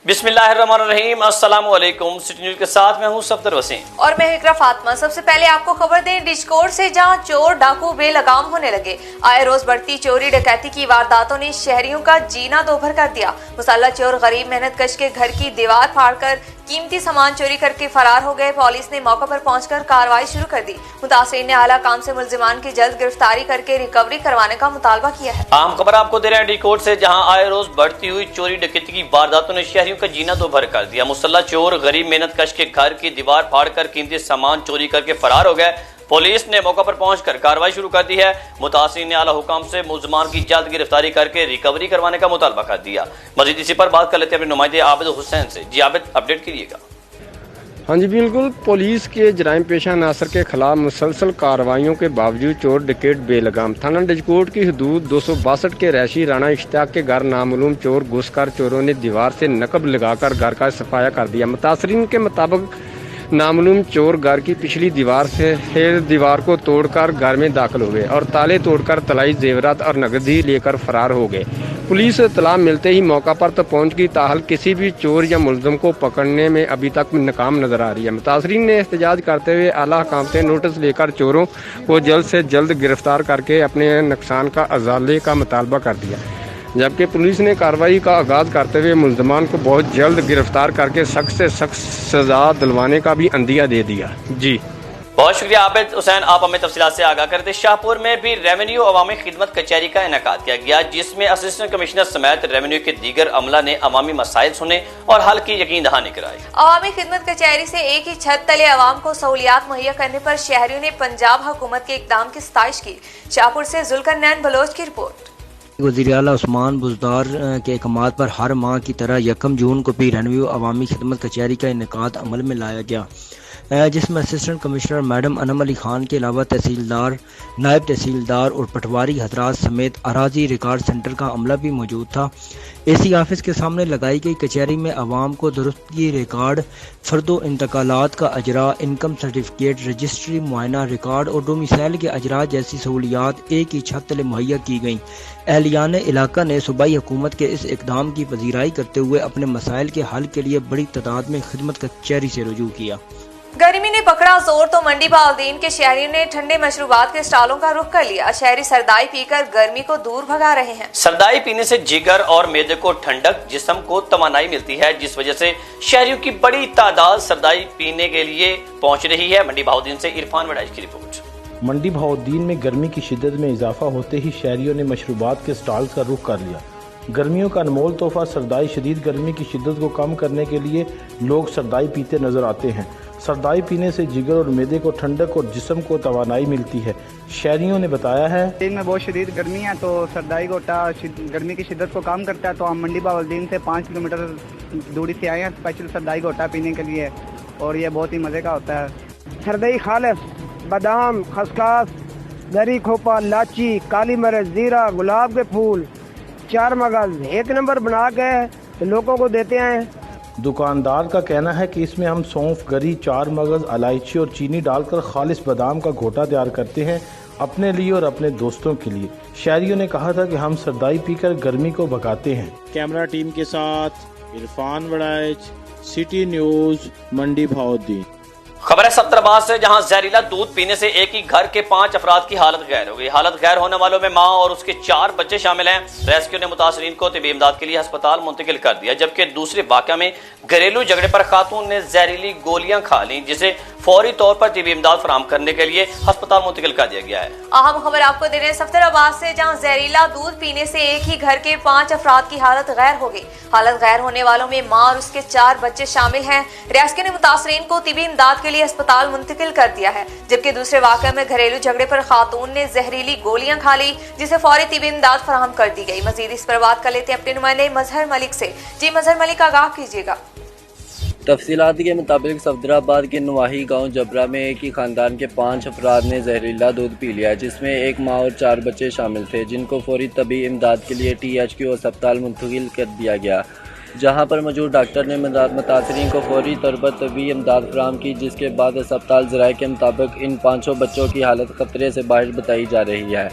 बिस्मिल्लाहिर्रहमानिर्रहीम। अस्सलाम वालेकुम। सिटी न्यूज़ के साथ मैं हूं सफदर वसीम और मैं इकरा फातिमा। सबसे पहले आपको खबर दें, डिस्कोर्ट से जहां चोर डाकू बेलगाम होने लगे, आए रोज बढ़ती चोरी डकैती की वारदातों ने शहरियों का जीना दोभर कर दिया। मुसल्लह चोर गरीब मेहनत कश के घर की दीवार फाड़कर कीमती सामान चोरी करके फरार हो गए। पुलिस ने मौके पर पहुंचकर कार्रवाई शुरू कर दी। मुतासिरीन ने आला काम से मुल्जिमान की जल्द गिरफ्तारी करके रिकवरी करवाने का मुतालबा किया है। आम खबर आपको दे रहे हैं डिस्कोर्ट से, जहां आए रोज बढ़ती हुई चोरी डकैती की वारदातों ने शहरियों का जीना दोभर कर दिया। मुसल्लह चोर गरीब मेहनत कश के घर की दीवार फाड़कर कीमती सामान चोरी करके फरार हो गए। पुलिस ने मौके पर पहुंचकर कार्रवाई शुरू कर दी है। मुतासिरीन ने आला हुकाम से मुल्जिमान की जल्द गिरफ्तारी करके रिकवरी करवाने का मुतालबा कर दिया। मजीद इसी पर बात कर लेते हैं अपने नुमाइंदे आबिद हुसैन से। जी आबिद, अपडेट कीजिएगा। हाँ जी बिल्कुल, पुलिस के जराइम पेशा नासर के खिलाफ मुसलसल कार्रवाइयों के बावजूद चोर डकैत बेलगाम। थाना डिस्कोर्ट की हदूद 262 के रैशी राणा इश्तियाक के घर नामालूम चोर घुसकर चोरों ने दीवार से नकब लगाकर घर का सफाया कर दिया। मुतासरीन के मुताबिक नामालूम चोर घर की पिछली दीवार को तोड़कर घर में दाखिल हुए और ताले तोड़कर तलाई जेवरात और नगदी लेकर फरार हो गए। पुलिस इत्तला मिलते ही मौका पर तो पहुंच गई, ताहल किसी भी चोर या मुलजम को पकड़ने में अभी तक नाकाम नजर आ रही है। मुतासरीन ने एहतजाज करते हुए आला हुकाम से नोटिस लेकर चोरों को जल्द से जल्द गिरफ्तार करके अपने नुकसान का अजाले का मुतालबा कर दिया, जबकि पुलिस ने कार्रवाई का आगाज करते हुए मुल्जिमान को बहुत जल्द गिरफ्तार करके सख्त से सख्त सजा दिलवाने का भी अंदिया दे दिया। जी बहुत शुक्रिया आबिद हुसैन, आप हमें तफसीलात से आगाह करते। शाहपुर में भी रेवेन्यू अवामी खिदमत कचहरी का इनेकाद किया गया, जिसमें असिस्टेंट कमिश्नर समेत रेवेन्यू के दीगर अमला ने अवामी मसाइल सुने और हल की यकीन दहानी कराई। अवामी खिदमत कचहरी से एक ही छत तले अवाम को सहूलियात मुहैया करने पर शहरियों ने पंजाब हुकूमत के इकदाम की सताइश की। शाहपुर से जुल्करनैन बलोच की रिपोर्ट। वज़ीर आला उस्मान बुज़दार के अहकामात पर हर माह की तरह 1 जून को भी रेवेन्यू अवामी खिदमत कचहरी का इनेकाद अमल में लाया गया, जिसमें assistant commissioner madam Anam Ali Khan के अलावा तहसीलदार, नायब तहसीलदार और पटवारी हजरात समेत अराजी रिकॉर्ड सेंटर का अमला भी मौजूद था। एसी ऑफिस के सामने लगाई गई कचहरी में आवाम को दुरुस्ती रिकॉर्ड, फर्दो इंतकालात का अजरा, इनकम सर्टिफिकेट, रजिस्ट्री, मुआयना रिकॉर्ड और डोमिसाइल के अजरा जैसी सहूलियात एक ही छत तले मुहैया की गईं। अहलियान इलाका ने सूबाई हुकूमत के इस इकदाम की पजीराई करते हुए अपने मसाइल के हल के लिए बड़ी तादाद में खिदमत कचहरी से रुजू किया। गर्मी ने पकड़ा जोर तो मंडी बाउद्दीन के शहरियों ने ठंडे मशरूबात के स्टॉलों का रुख कर लिया। शहरी सरदाई पीकर गर्मी को दूर भगा रहे हैं। सरदाई पीने से जिगर और मैदे को ठंडक, जिस्म को तवानाई मिलती है, जिस वजह से शहरियों की बड़ी तादाद सरदाई पीने के लिए पहुंच रही है। मंडी बाउद्दीन से इरफान वड़ाइश की रिपोर्ट। मंडी बाउद्दीन में गर्मी की शिद्दत में इजाफा होते ही शहरियों ने मशरूबात के स्टॉल्स का रुख कर लिया। गर्मियों का अनमोल तोहफा सरदाई शदीद गर्मी की शिद्दत को कम करने के लिए लोग सरदाई पीते नजर आते हैं। सरदाई पीने से जिगर और मैदे को ठंडक और जिस्म को तवानाई मिलती है। शहरियों ने बताया है, दिन में बहुत शदीद गर्मी है तो सरदाई गोटा गर्मी की शिद्दत को कम करता है, तो हम मंडी बाउद्दीन से 5 किलोमीटर दूरी से आए हैं स्पेशल सरदाई गोटा पीने के लिए, और ये बहुत ही मज़े का होता है। सरदाई खालिस, बादाम, खसखस, दरी खोपा, लाची, काली मिर्च, जीरा, गुलाब के फूल, 4 मगज एक नंबर बना के लोगों को देते हैं। दुकानदार का कहना है कि इसमें हम सौंफ, गरी, 4 मगज, इलायची और चीनी डालकर खालिस बादाम का घोटा तैयार करते हैं अपने लिए और अपने दोस्तों के लिए। शहरियों ने कहा था कि हम सरदाई पीकर गर्मी को भगाते हैं। कैमरा टीम के साथ इरफान वड़ाइच, सिटी न्यूज, मंडी बाउद्दीन। खबर है सफ्तराबाद से, जहां जहरीला दूध पीने से एक ही घर के 5 अफराद की हालत गैर हो गई। हालत गैर होने वालों में मां और उसके 4 बच्चे शामिल हैं। रेस्क्यू ने मुतासरीन को तिबी इमदाद के लिए अस्पताल मुंतकिल कर दिया, जबकि दूसरे वाक़या में घरेलू झगड़े पर खातून ने जहरीली गोलियां खा ली, जिसे फौरी तौर पर तिबी इमदाद फराहम करने के लिए अस्पताल मुंतकिल कर दिया गया है। अहम खबर आपको दे रहे हैं सफ्तराबाद से, जहां जहरीला दूध पीने से एक ही घर के 5 अफराद की हालत गैर हो गई। हालत गैर होने वालों में मां और उसके 4 बच्चे शामिल हैं। रेस्क्यू ने मुतासरीन को तिबी इमदाद के लिए अस्पताल मुंतकिल कर दिया है, जबकि दूसरे वाक़े में घरेलू झगड़े पर खातून ने जहरीली गोलियां खा ली, जिसे फौरी तिबी इमदाद फराहम कर दी गई। मजीद इस पर बात कर लेते हैं अपने नुमाइंदे मजहर मलिक से। जी मजहर मलिक, आगाह कीजिएगा। तफसीलात के मुताबिक सफदराबाद के नवाही गांव जबरा में एक ही खानदान के 5 अफराद ने जहरीला दूध पी लिया, जिसमें एक मां और 4 बच्चे शामिल थे, जिनको फौरी तबी इमदाद के लिए THQ अस्पताल मुंतकिल कर दिया गया, जहां पर मौजूद डॉक्टर ने मुतासरीन को फौरी तौर पर तबी इमदाद फराहम की, जिसके बाद अस्पताल ज़राए के मुताबिक इन 5 बच्चों की हालत खतरे से बाहर बताई जा रही है।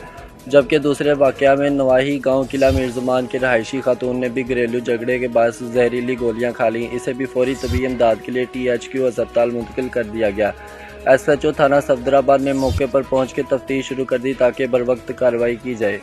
जबकि दूसरे वाक़या में नवाही गांव किला मिर्ज़मान के रहायशी खातून ने भी घरेलू झगड़े के बाद जहरीली गोलियां खा लीं। इसे भी फौरी तबी इमदाद के लिए THQ अस्पताल मुंतकिल कर दिया गया। SHO थाना सफदराबाद ने मौके पर पहुंच के तफ्तीश शुरू कर दी ताकि बरवक्त कार्रवाई की जाए।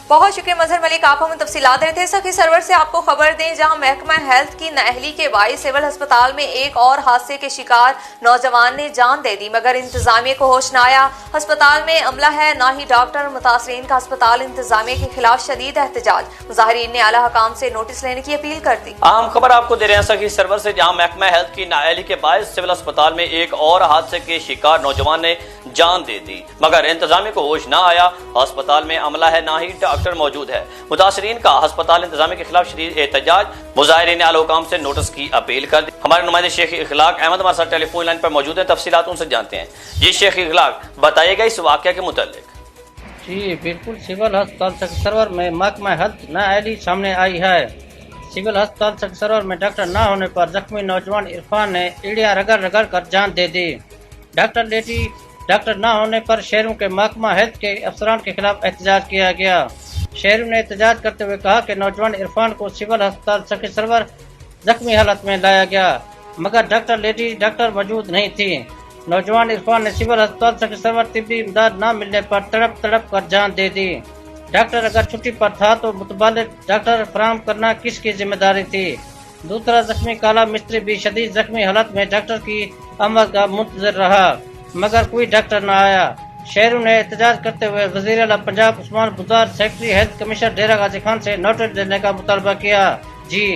बहुत शुक्रिया मजहर मलिक, आप हमें तफसीलात दे रहे थे। सखी सरवर से आपको खबर दें, जहां महकमा हेल्थ की नाअहली के बाइस सिविल अस्पताल में एक और हादसे के शिकार नौजवान ने जान दे दी, मगर इंतजामिया को होश न आया। अस्पताल में अमला है, ना ही डॉक्टर। मुतासरीन का अस्पताल इंतजामिया के खिलाफ शदीद एहतजाज। मुजाहिरीन ने आला हकाम से नोटिस लेने की अपील कर दी। अहम खबर आपको दे रहे हैं सखी सरवर से, जहां महकमा हेल्थ की नाअहली के बाइस सिविल अस्पताल में एक और हादसे के शिकार नौजवान ने जान दे दी, मगर इंतजामिया को होश न आया। अस्पताल में अमला है, ना ही डॉक्टर मौजूद है। मुतासरीन का अस्पताल इंतजामिया के खिलाफ शदीद एहतजाज। मुजाहिरीन ने आला हुकाम से नोटिस की अपील कर दी। हमारे नुमाइंदे शेख इखलाक अहमद हमारे साथ टेलीफोन लाइन पर मौजूद है, तफसीलात उनसे जानते हैं। जी शेख इखलाक, बताइएगा इस वाक़या के मुताल्लिक। जी बिल्कुल, सिविल अस्पताल सक्सरवर में महकमा हेल्थ नाअहली सामने आई है। सिविल अस्पताल सक्सरवर में डॉक्टर न होने पर जख्मी नौजवान इरफान ने एड़ियां रगड़ रगड़ कर जान दे दी। डॉक्टर न होने पर शहरों के महकमा हेल्थ के अफसरान के खिलाफ एहतजाज किया गया। शहरों ने एहतजाज करते हुए कहा कि नौजवान इरफान को सिविल अस्पताल सक्सरवर जख्मी हालत में लाया गया, मगर डॉक्टर मौजूद नहीं थी। नौजवान इरफान ने सिविल अस्पताल सक्सरवर तिब्बी इमदाद न मिलने पर तड़प कर जान दे दी। डॉक्टर अगर छुट्टी पर था तो मुतबालिग डॉक्टर फराहम करना किसकी जिम्मेदारी थी। दूसरा जख्मी काला मिस्त्री भी शदीद जख्मी हालत में डॉक्टर की आमद का मुंतजर रहा, मगर कोई डॉक्टर न आया। शहरों ने एहतजाज करते हुए वज़ीर आला Punjab Usman Buzdar, secretary health commissioner Dera Ghazi Khan से नोटिस देने का मुतालबा किया। जी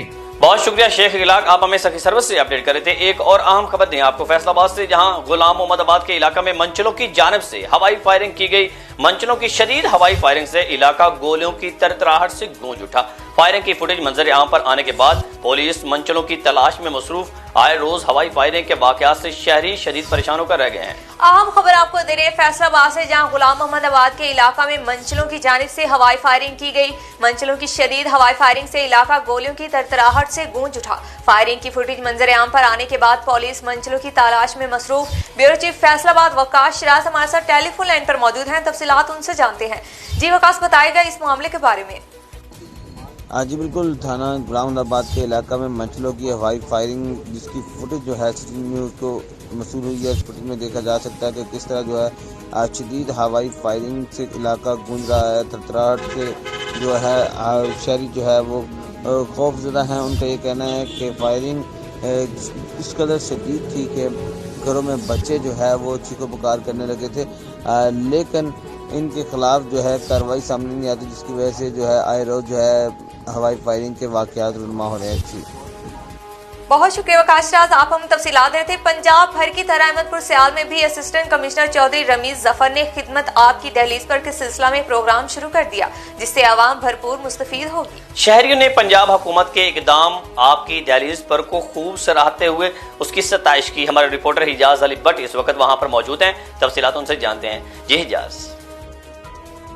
बहुत शुक्रिया शेख इखलाक, आप हमें सखी सर्विस से अपडेट कर रहे थे। एक और अहम खबर दें आपको फैसलाबाद से, जहां गुलाम मोहम्मदाबाद के इलाका में मंचलों की जानिब से हवाई फायरिंग की गई। मंचलों की शदीद हवाई फायरिंग से इलाका गोलियों की तरतराहट से गूंज उठा। फायरिंग की फुटेज मंजर आम पर आने के बाद पुलिस मंचलों की तलाश में मसरूफ। आए रोज हवाई फायरिंग के वाकयात से शहरी शदीद परेशान होकर रह गए हैं। अहम खबर आपको दे रहे हैं फैसलाबाद से, जहां गुलाम मोहम्मदाबाद के इलाका में मंचलों की जानिब से हवाई फायरिंग की गई। मंचलों की शदीद हवाई फायरिंग से इलाका गोलियों की तरतराहट से गूंज उठा। फायरिंग की फुटेज मंजर आम पर आने के बाद पुलिस मंचलों की तलाश में मसरूफ। ब्यूरो चीफ फैसलाबाद वकास शिराज हमारे साथ टेलीफोन लाइन पर मौजूद हैं, तफसीलात उनसे जानते हैं। जी वकास, बताएगा इस मामले के बारे में। जी बिल्कुल, थाना गुलामबाद के इलाका में मंचलों की हवाई फायरिंग जिसकी फुटेज जो है सिटी न्यूज़ को मसूल हुई है। इस फुटेज में देखा जा सकता है कि किस तरह जो है शदीद हवाई फायरिंग से इलाका गूंज रहा है। थरथराहट से जो है शहरी जो है वो खौफजदा हैं। उनका ये कहना है कि फायरिंग इस कदर शदीद थी कि घरों में बच्चे जो है वो चीखो पुकार करने लगे थे, लेकिन इनके खिलाफ जो है कार्रवाई सामने नहीं आती, जिसकी वजह से जो है आए रोज जो है हवाई फायरिंग के वाकयात रुनमा हो रहे हैं। बहुत शुक्रिया वकास राज, आप हम तफसीलात देते। पंजाब भर की तरह अहमदपुर सियाल में भी असिस्टेंट कमिश्नर चौधरी रमीज जफर ने खिदमत आपकी दहलीज पर के सिलसिला में प्रोग्राम शुरू कर दिया, जिससे आवाम भरपूर मुस्तफीद होगी। शहरियों ने पंजाब हुकूमत के इकदाम आपकी दहलीज पर को खूब सराहते हुए उसकी सताइश की। हमारे रिपोर्टर हिजाज अली भट्ट इस वक्त वहाँ पर मौजूद हैं, तफसीलात उनसे जानते हैं। जी हिजाज।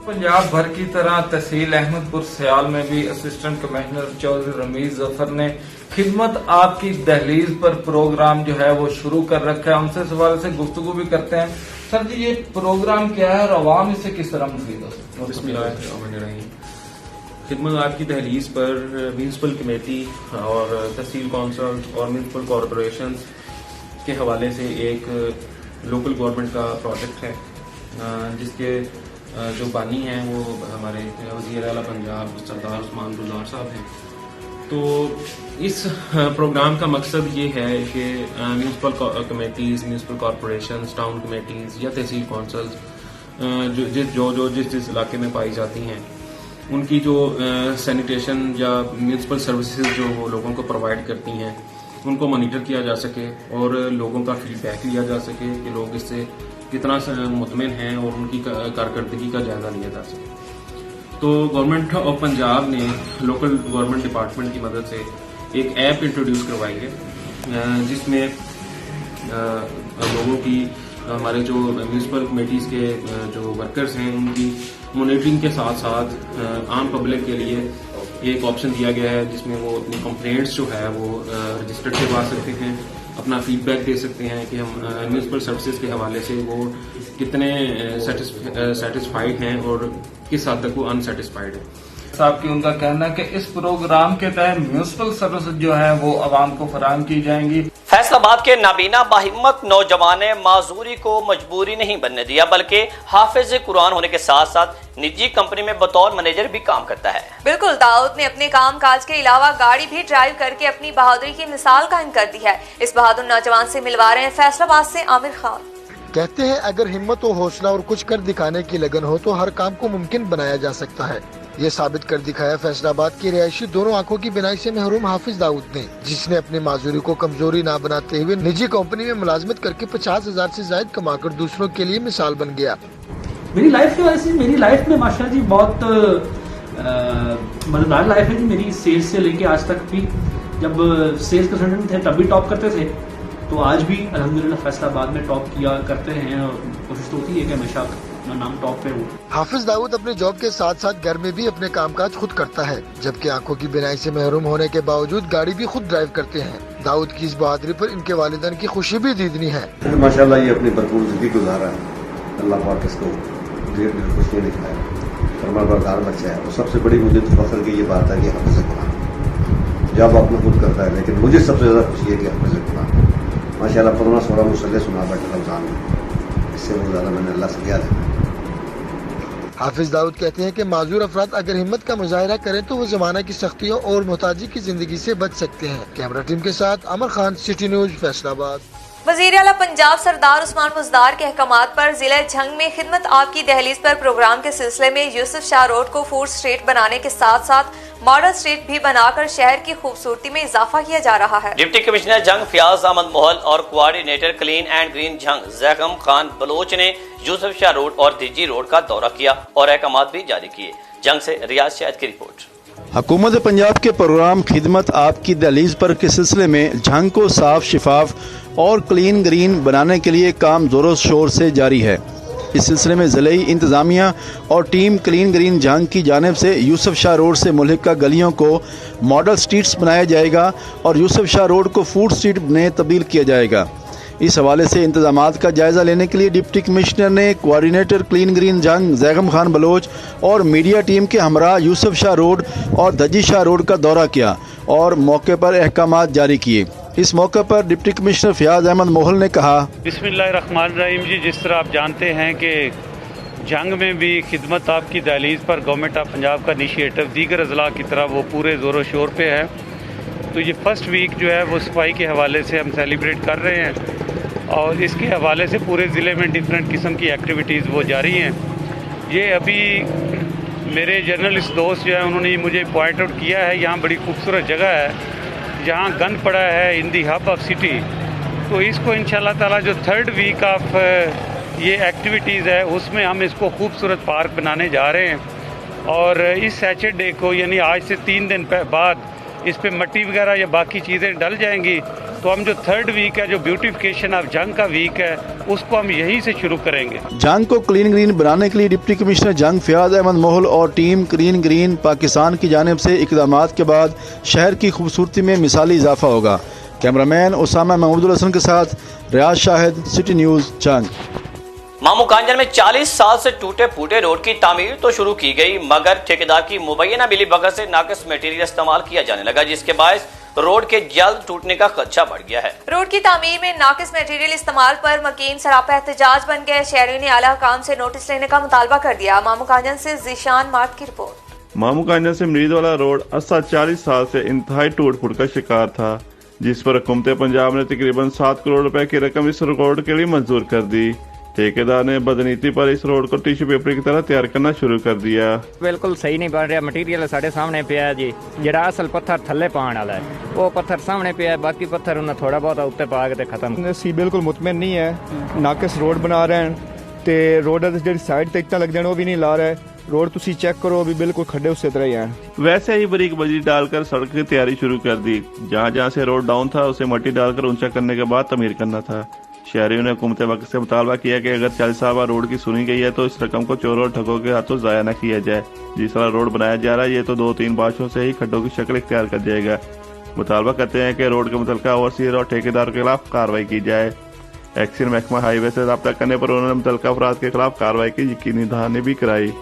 पंजाब भर की तरह तहसील अहमदपुर सियाल में भी असिस्टेंट कमिश्नर चौधरी रमीज जफर ने खिदमत आपकी दहलीज पर प्रोग्राम जो है वो शुरू कर रखा है। उनसे सवाल से गुफ्तगू भी करते हैं। सर जी, ये प्रोग्राम क्या है और आवाम इससे किस तरह मुफीद हो सकती है? खिदमत आपकी दहलीज पर म्यूनसिपल कमेटी और तहसील कौंसल और म्यूनसिपल कॉरपोरेशन के हवाले से एक लोकल गवर्नमेंट का प्रोजेक्ट है, जिसके जो बानी हैं वो हमारे वज़ीर आला पंजाब सरदार उस्मान बुज़दार साहब हैं। तो इस प्रोग्राम का मकसद ये है कि municipal committees, municipal corporations, town committees या तहसील कौंसल्स जो जिस इलाके में पाई जाती हैं, उनकी जो सैनिटेशन या म्यूनसिपल सर्विसेज जो वो लोगों को प्रोवाइड करती हैं, उनको मॉनिटर किया जा सके और लोगों का फीडबैक लिया जा सके कि लोग इससे कितना मुतमिन हैं और उनकी कारकर्दगी का जायजा लिया जा सके। तो गवर्नमेंट ऑफ पंजाब ने लोकल गवर्नमेंट डिपार्टमेंट की मदद से एक ऐप इंट्रोड्यूस करवाई है, जिसमें लोगों की हमारे जो म्यूनसिपल कमेटीज़ के जो वर्कर्स हैं उनकी मॉनिटरिंग के साथ साथ आम पब्लिक के लिए एक ऑप्शन दिया गया है, जिसमें वो अपनी कंप्लेंट्स जो है वो रजिस्टर्ड करवा सकते हैं, अपना फीडबैक दे सकते हैं कि हम म्यूनसिपल सर्विसेज के हवाले से वो कितने सेटिस्फाइड हैं और इस हद तक वो अनसेटिस्फाइड है। साहब की उनका कहना है कि इस प्रोग्राम के तहत म्यूनिसिपल सर्विस जो है वो आवाम को फराहम की जाएंगी। फैसलाबाद के नाबीना बाहिम्मत नौजवान ने माजूरी को मजबूरी नहीं बनने दिया, बल्कि हाफिज कुरान होने के साथ साथ निजी कंपनी में बतौर मैनेजर भी काम करता है। बिल्कुल, दाऊद ने अपने काम काज के अलावा गाड़ी भी ड्राइव करके अपनी बहादुरी की मिसाल कायम कर दी है। इस बहादुर नौजवान से मिलवा रहे हैं फैसलाबाद से आमिर खान। कहते हैं अगर हिम्मत और हौसला और कुछ कर दिखाने की लगन हो तो हर काम को मुमकिन बनाया जा सकता है। ये साबित कर दिखाया फैसलाबाद की रिहायशी दोनों आंखों की बिनाई से महरूम हाफिज दाऊद ने, जिसने अपनी माजूरी को कमजोरी ना बनाते हुए निजी कंपनी में मुलाजमत करके 50,000 से ज्यादा कमाकर दूसरों के लिए मिसाल बन गया। मेरी लाइफ की वजह से मेरी लाइफ में माशाल्लाह जी बहुत मजेदार लाइफ है जी मेरी। सेल्स से लेके आज तक भी, जब सेल्स कंसल्टेंट थे तब भी टॉप करते थे, तो आज भी अल्हम्दुलिल्लाह फैसलाबाद में टॉप किया करते हैं और कोशिश तो होती है कि हमेशा अपना नाम टॉप पे हो। हाफिज दाऊद अपने जॉब के साथ साथ घर में भी अपने कामकाज खुद करता है, जबकि आंखों की बिनाई से महरूम होने के बावजूद गाड़ी भी खुद ड्राइव करते हैं। दाऊद की इस बहादुरी पर इनके वालिदैन की खुशी भी दीदनी है। माशाल्लाह ये अपनी भरपूर जिंदगी गुजारा है, अल्लाह पाक इसको ढेर ढेर खुशियाँ दिखाए, फरमाबरदार बच्चा है। और सबसे बड़ी मुझे तो फख्र की ये बात है कि हाफिज कुरान जब अपना खुद करता है, लेकिन मुझे सबसे ज्यादा खुशी है कि हाफिज कुरान माशाल्लाह 15-16 मुसल्ले सुना बैठा रमजान में, इससे बहुत ज्यादा मैंने अल्लाह से क्या देखा। हाफिज दाऊद कहते हैं कि माजूर अफराद अगर हिम्मत का मुजाहिरा करें तो वो जमाना की सख्तियों और मोहताजी की जिंदगी से बच सकते हैं। कैमरा टीम के साथ अमर खान, सिटी न्यूज, फैसलाबाद। वज़ीर आला पंजाब सरदार उस्मान बुज़दार के अहकामात पर जिला झंग में खिदमत आपकी दहलीज पर प्रोग्राम के सिलसिले में यूसुफ शाह रोड को फूड स्ट्रीट बनाने के साथ साथ मॉडल स्ट्रीट भी बनाकर शहर की खूबसूरती में इजाफा किया जा रहा है। डिप्टी कमिश्नर जंग फयाज अहमद मोहल और कोऑर्डिनेटर क्लीन एंड ग्रीन जंग ज़ैगम खान बलोच ने यूसुफ शाह रोड और दिजी रोड का दौरा किया और अहकामात भी जारी किए। जंग से रियाज शाहिद की रिपोर्ट। हुकूमत पंजाब के प्रोग्राम खिदमत आपकी दहलीज पर के सिलसिले में झंग को साफ, शिफाफ और क्लीन ग्रीन बनाने के लिए काम जोरों शोर से जारी है। इस सिलसिले में ज़िले इंतज़ामिया और टीम क्लीन ग्रीन झंग की जानिब से यूसुफ शाह रोड से मुल्हिका गलियों को मॉडल स्ट्रीट्स बनाया जाएगा और यूसुफ शाह रोड को फूड स्ट्रीट में तब्दील किया जाएगा। इस हवाले से इंतजामात का जायजा लेने के लिए डिप्टी कमिश्नर ने कोऑर्डिनेटर क्लीन ग्रीन जंग ज़ैगम खान बलोच और मीडिया टीम के हमरा यूसुफ शाह रोड और दजी शाह रोड का दौरा किया और मौके पर अहकामात जारी किए। इस मौके पर डिप्टी कमिश्नर फयाज अहमद मोहल ने कहा, बिस्मिल्लाहिर्रहमानिर्रहीम जी, जिस तरह आप जानते हैं कि जंग में भी खिदमत आपकी दहलीज पर गवर्नमेंट ऑफ पंजाब का इनिशिएटिव दीगर अजला की तरह वो पूरे ज़ोरों शोर पे है। तो ये फर्स्ट वीक जो है वो सफाई के हवाले से हम सेलिब्रेट कर रहे हैं और इसके हवाले से पूरे ज़िले में डिफरेंट किस्म की एक्टिविटीज़ वो जारी हैं। ये अभी मेरे जर्नलिस्ट दोस्त जो है उन्होंने मुझे पॉइंट आउट किया है, यहाँ बड़ी खूबसूरत जगह है जहाँ गंद पड़ा है इन दी हब ऑफ सिटी। तो इसको इंशाल्लाह ताला जो थर्ड वीक ऑफ ये एक्टिविटीज़ है उसमें हम इसको खूबसूरत पार्क बनाने जा रहे हैं और इस सैटरडे को यानी आज से 3 दिन बाद इस पे मट्टी वगैरह या बाकी चीज़ें डल जाएंगी। तो हम जो थर्ड वीक है, जो ब्यूटिफिकेशन ऑफ जंग का वीक है, उसको हम यहीं से शुरू करेंगे। जंग को क्लीन ग्रीन बनाने के लिए डिप्टी कमिश्नर जंग फयाज अहमद मोहल और टीम क्लीन ग्रीन पाकिस्तान की जानिब से इक़दामात के बाद शहर की खूबसूरती में मिसाली इजाफा होगा। कैमरामैन उसामा महमूद हसन के साथ रियाज शाहिद, सिटी न्यूज़, जंग। मामू कांजर में 40 साल से टूटे फूटे रोड की तामीर तो शुरू की गई, मगर ठेकेदार की मुबैना मिली भगत से नाकिस मटेरियल इस्तेमाल किया जाने लगा, जिसके बायस रोड के जल्द टूटने का खदशा बढ़ गया है। रोड की तामीर में नाकिस मटेरियल इस्तेमाल पर मकीन सरापा एहतजाज बन गए। शहरियों ने आला हुकाम से नोटिस लेने का मुतालबा कर दिया। मामू कांजर से जीशान मार्ट की रिपोर्ट। मामू कांजर से मरीज वाला रोड अरसा 40 साल से इंतहाई टूट फूट का शिकार था, जिस पर हुकूमत पंजाब ने तकरीबन 7 करोड़ रुपए की रकम इस रोड के लिए मंजूर कर दी। ठेकेदार ने बदनीति पर इस रोड को टिश्यू पेपर की तरह तैयार करना शुरू कर दिया। बिल्कुल सही नहीं बन रहा, मटीरियल साढ़े सामने पे है जी, जरा असल पत्थर थले पाने वाला है वो पत्थर सामने पे है, बाकी पत्थर उन्हें थोड़ा बहुत उत्ते पा के खत्म। सी बिल्कुल मुतमिन नहीं है, नाकिस रोड बना रहे हैं ते रोड जी साइड ते इतना लग जाने वो भी नहीं ला रहे। रोड तुसी चेक करो, अभी बिल्कुल खड्डे उसी तरह ही हैं। वैसे ही बारीक बजरी डालकर सड़क की तैयारी शुरू कर दी। जहाँ जहाँ से रोड डाउन था उसे मट्टी डालकर ऊंचा करने के बाद तमीर करना था। शहरियों ने हुकूमत वक्त से मुतालबा किया कि अगर 40 साल बाद रोड की सुनी गई है तो इस रकम को चोरों और ठगों के हाथों जाया न किया जाए। जिस तरह रोड बनाया जा रहा है ये तो 2-3 बारिशों से ही खड्डों की शक्ल इख्तियार कर जाएगा। मुतालबा करते हैं कि रोड के मुतलका ओवरसीयर और ठेकेदारों के खिलाफ कार्रवाई की जाए। एक्सीडेंट महकमा हाईवे से रब्ता करने पर उन्होंने मुतलका अफराद के खिलाफ कार्रवाई की यकीनी दहानी भी कराई।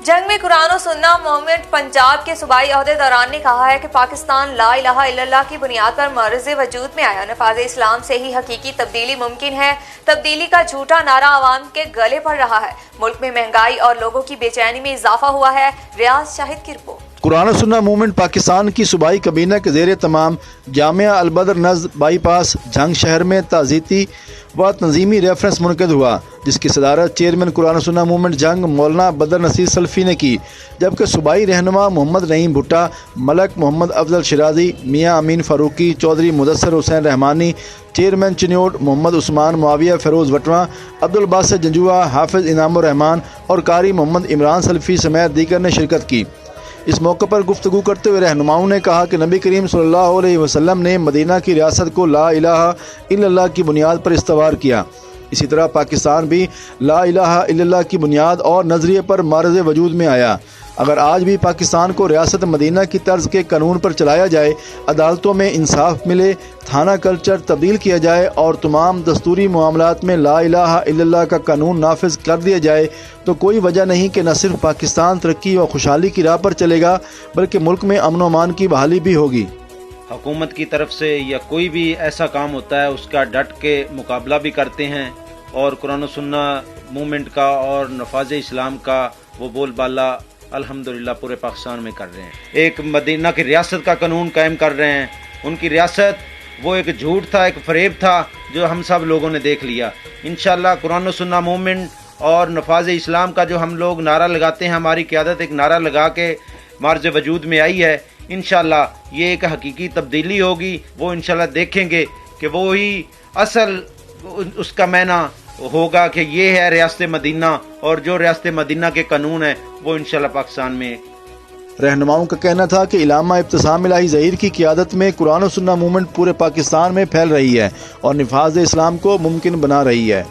जंग में कुरान और सुन्ना मूवमेंट पंजाब के सूबाई अहदेदारान ने कहा है कि पाकिस्तान ला इलाहा इल्लल्लाह की बुनियाद पर मर्ज़ वजूद में आया। नफाज़ इस्लाम से ही हकीकी तब्दीली मुमकिन है। तब्दीली का झूठा नारा आवाम के गले पड़ रहा है। मुल्क में महंगाई और लोगों की बेचैनी में इजाफा हुआ है। रियाज शाहिद की रिपोर्ट। कुरान और सुन्ना मूवमेंट पाकिस्तान की सूबाई कबीना के ज़ेर तमाम जामिया अलबदर नज़्र बाईपास जंग शहर में ताज़ीती व तंजीमी रेफरेंस मुनक़िद हुआ, जिसकी सदारत चेयरमैन कुरान और सुन्ना मूवमेंट जंग मौलाना बदर नसीर सल्फी ने की, जबकि सूबाई रहनुमा मोहम्मद रहीम भुट्टा, मलक मोहम्मद अफजल शिराजी, मियाँ अमीन फ़ारूकी, चौधरी मुदस्सर हुसैन रहमानी, चेयरमैन चिन्योट मोहम्मद उस्मान मुआविया फ़िरोज़ वटवा, अब्दुल बासित जंजुआ, हाफिज़ इनामुर रहमान और कारी मोहम्मद इमरान सल्फी समेत दीगर ने शिरकत की। इस मौके पर गुफ्तगू करते हुए रहनुमाओं ने कहा कि नबी करीम सल्लल्लाहु अलैहि वसल्लम ने मदीना की रियासत को ला इलाहा इल्लल्लाह की बुनियाद पर इस्तवार किया। इसी तरह पाकिस्तान भी ला इलाहा इल्लल्लाह की बुनियाद और नज़रिए पर मारज़ वजूद में आया। अगर आज भी पाकिस्तान को रियासत मदीना की तर्ज के कानून पर चलाया जाए, अदालतों में इंसाफ मिले, थाना कल्चर तब्दील किया जाए और तमाम दस्तूरी मामलात में ला इलाहा इल्लल्लाह का कानून नाफिज कर दिया जाए, तो कोई वजह नहीं कि न सिर्फ पाकिस्तान तरक्की और खुशहाली की राह पर चलेगा, बल्कि मुल्क में अमन व अमान की बहाली भी होगी। हुकूमत की तरफ से या कोई भी ऐसा काम होता है उसका डट के मुकाबला भी करते हैं, और कुरान और सुन्ना मूवमेंट का और नफाज इस्लाम का वो बोलबाला अल्हम्दुलिल्लाह पूरे पाकिस्तान में कर रहे हैं। एक मदीना की रियासत का कानून कायम कर रहे हैं। उनकी रियासत वो एक झूठ था, एक फरेब था जो हम सब लोगों ने देख लिया। इंशाल्लाह कुरान और सुन्ना मूवमेंट और नफाज इस्लाम का जो हम लोग नारा लगाते हैं, हमारी क़यादत एक नारा लगा के मार्ज वजूद में आई है, इंशाल्लाह ये एक हकीकी तब्दीली होगी। वो इंशाल्लाह देखेंगे कि वो ही असल उसका मैना होगा कि ये है रियासत मदीना, और जो रियासत मदीना के कानून है वो इंशाल्लाह पाकिस्तान में। रहनुमाओं का कहना था कि इलामा इब्तिसाम इलाही ज़हीर की क़यादत में कुरान और सुन्ना मूवमेंट पूरे पाकिस्तान में फैल रही है और निफाज इस्लाम को मुमकिन बना रही है।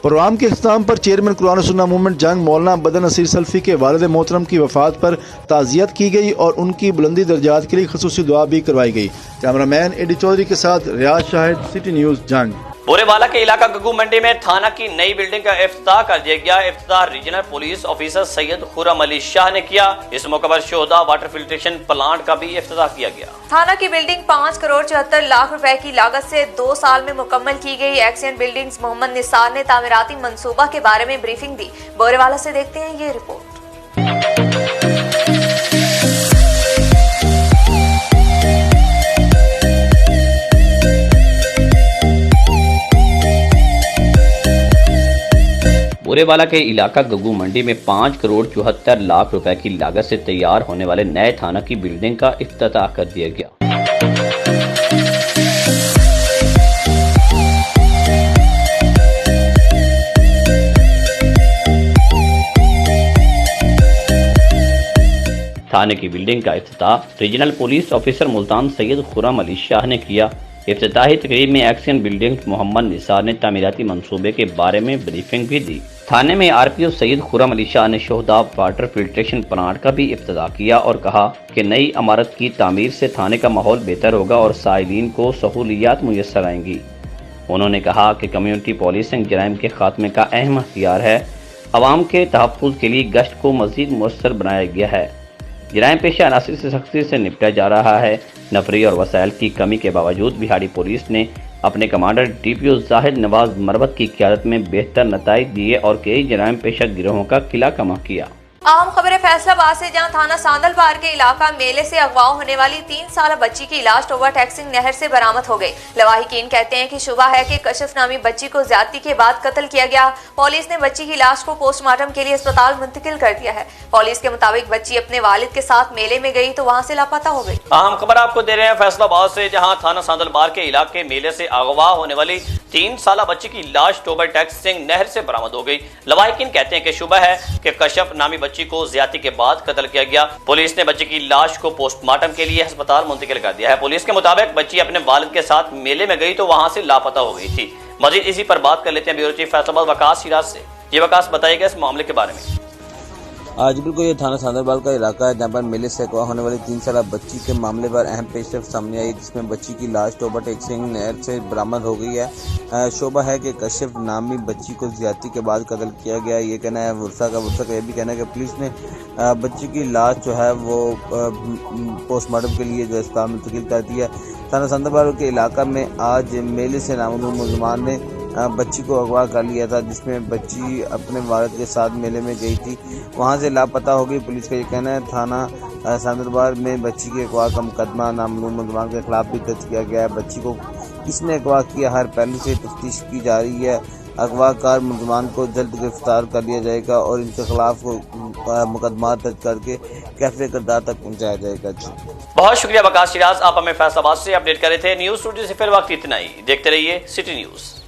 प्रोग्राम के इख्तिताम पर चेयरमैन कुरान और सुन्ना मूवमेंट जंग मौलाना बदर नसीर सल्फी के वालिद मोहतरम की वफात पर ताज़ियत की गई और उनकी बुलंदी दर्जात के लिए खसूसी दुआ भी करवाई गई। कैमरामैन एडी चौधरी के साथ रियाज शाहिद, सिटी न्यूज़ जंग। बोरेवाला के इलाका गग्गू मंडी में थाना की नई बिल्डिंग का इफ्तिताह कर दिया गया। इफ्तिताह regional police officer Syed Khurram Ali Shah ने किया। इस मौके पर शोहदा वाटर फिल्ट्रेशन प्लांट का भी इफ्तिताह किया गया। थाना की बिल्डिंग 5 करोड़ 74 लाख रुपए की लागत से 2 साल में मुकम्मल की गई। एक्सियन बिल्डिंग्स मोहम्मद निसार ने तामीराती मंसूबा के बारे में ब्रीफिंग दी। बोरेवाला से देखते हैं ये रिपोर्ट। बोरेवाला के इलाका गग्गू मंडी में 5 करोड़ 74 लाख रुपए की लागत से तैयार होने वाले नए थाना की बिल्डिंग का इफ्तिताह कर दिया गया। थाने की बिल्डिंग का इफ्तिताह regional police officer Multan Syed Khurram Ali Shah ने किया। इफ्तिताही तकरीब में एक्सियन बिल्डिंग मोहम्मद निसार ने तामीराती मंसूबे के बारे में ब्रीफिंग भी दी। थाने में आरपीओ सैयद खुर्रम अली शाह ने शोहदा वाटर फिल्ट्रेशन प्लांट का भी इफ्तिताह किया और कहा कि नई इमारत की तामीर से थाने का माहौल बेहतर होगा और साइलिन को सहूलियात मुयस्सर आएंगी। उन्होंने कहा कि कम्युनिटी पुलिसिंग जराइम के खात्मे का अहम हथियार है। अवाम के तहफ़्फ़ुज़ के लिए गश्त को मज़ीद मुयस्सर बनाया गया है। जराइम पेशा अनासिर से सख्ती से निपटा जा रहा है। नफरी और वसाइल की कमी के बावजूद बिहाड़ी पुलिस ने अपने कमांडर डीपीओ जाहिद नवाज मरवत की क़यादत में बेहतर नताइज दिए और कई जराइम पेशा गिरोहों का किला कमा किया। अहम खबर है फैसलाबाद से, जहां थाना सांदल पार के इलाका मेले से अगवा होने वाली 3 साल बच्ची की लाश ओवर टैक्सिंग नहर से बरामद हो गई। लवाहिकीन कहते हैं कि शुबा है कि कशिफ नामी बच्ची को ज्यादती के बाद कत्ल किया गया। पुलिस ने बच्ची की लाश को पोस्टमार्टम के लिए अस्पताल मुंतकिल कर दिया है। पुलिस के मुताबिक बच्ची अपने वालिद के साथ मेले में गई तो वहाँ से लापता हो गई। अहम खबर आपको दे रहे हैं फैसलाबाद से, जहाँ थाना सांदल पार के इलाके मेले से अगवा होने वाली 3 साल बच्ची की लाश ओवर टैक्सिंग नहर से बरामद हो गई। लवाहिकीन कहते हैं कि शुबा है कि कशिफ नामी बच्ची को ज्यादती के बाद कत्ल किया गया। पुलिस ने बच्ची की लाश को पोस्टमार्टम के लिए अस्पताल मुंतकिल कर दिया है। पुलिस के मुताबिक बच्ची अपने वालिद के साथ मेले में गई तो वहां से लापता हो गई थी। मजीद इसी पर बात कर लेते हैं ब्यूरो चीफ फैसलाबाद वकास सिराज से। ये वकास बताइएगा इस मामले के बारे में। आज बिल्कुल ये थाना सांदरबाग का इलाका है जहाँ पर मेले से अगवा होने वाली 3 साल बच्ची के मामले पर अहम पेशरफ सामने आई, जिसमें बच्ची की लाश टोबा टेकसिंग नहर से बरामद हो गई है। शोभा है कि कश्यप नामी बच्ची को ज्यादती के बाद कत्ल किया गया, ये कहना है वर्षा का यह भी कहना है कि पुलिस ने बच्ची की लाश जो है वो पोस्टमार्टम के लिए जो अस्पताल मुंतकिल कर दिया। थाना सांदरबाग के इलाका में आज मेले से नामून मुलजमान ने बच्ची को अगवा कर लिया था, जिसमें बच्ची अपने वालिद के साथ मेले में गई थी, वहां से लापता हो गई। पुलिस का ये कहना है थाना सांदरबाग में बच्ची के अगवा का मुकदमा नामून मुलजमान के खिलाफ भी दर्ज किया गया है। बच्ची को किसने अगवा किया हर पहलू से तफ्तीश की जा रही है। अगवाकार मुलजमान को जल्द गिरफ्तार कर लिया जाएगा और इनके खिलाफ मुकदमा दर्ज करके कैफे किरदार तक पहुंचाया जाएगा। बहुत शुक्रिया बकास शिराज, आप हमें फैसलाबाद से अपडेट कर रहे थे। न्यूज स्टूडियो से फिर वक्त इतना ही। देखते रहिए सिटी न्यूज।